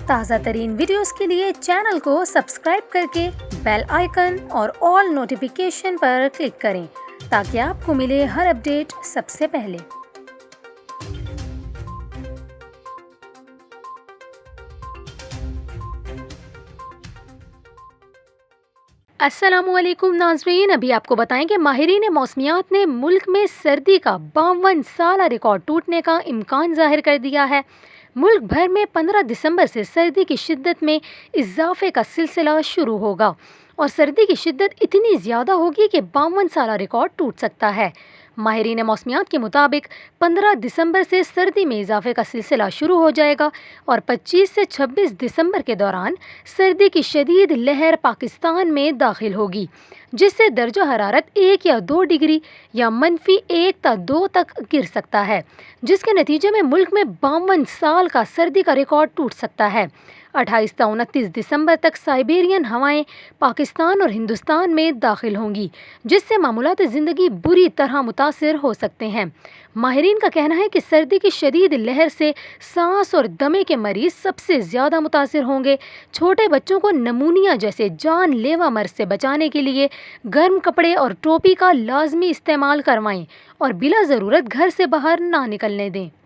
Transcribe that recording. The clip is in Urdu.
تازہ ترین ویڈیوز کے لیے چینل کو سبسکرائب کر کے بیل آئیکن اور آل نوٹیفیکیشن پر کلک کریں تاکہ آپ کو ملے ہر اپڈیٹ سب سے پہلے۔ السلام علیکم ناظرین، ابھی آپ کو بتائیں کہ ماہرین موسمیات نے ملک میں سردی کا 52 سالہ ریکارڈ ٹوٹنے کا امکان ظاہر کر دیا ہے۔ ملک بھر میں 15 دسمبر سے سردی کی شدت میں اضافے کا سلسلہ شروع ہوگا اور سردی کی شدت اتنی زیادہ ہوگی کہ 52 سالہ ریکارڈ ٹوٹ سکتا ہے۔ ماہرین موسمیات کے مطابق 15 دسمبر سے سردی میں اضافے کا سلسلہ شروع ہو جائے گا اور 25 سے 26 دسمبر کے دوران سردی کی شدید لہر پاکستان میں داخل ہوگی، جس سے درجہ حرارت 1 یا 2 ڈگری یا -1 تا 2 تک گر سکتا ہے، جس کے نتیجے میں ملک میں 52 سال کا سردی کا ریکارڈ ٹوٹ سکتا ہے۔ 28 تا 29 دسمبر تک سائبیرین ہوائیں پاکستان اور ہندوستان میں داخل ہوں گی، جس سے معمولات زندگی بری طرح متاثر ہو سکتے ہیں۔ ماہرین کا کہنا ہے کہ سردی کی شدید لہر سے سانس اور دمے کے مریض سب سے زیادہ متاثر ہوں گے۔ چھوٹے بچوں کو نمونیا جیسے جان لیوا مرض سے بچانے کے لیے گرم کپڑے اور ٹوپی کا لازمی استعمال کروائیں اور بلا ضرورت گھر سے باہر نہ نکلنے دیں۔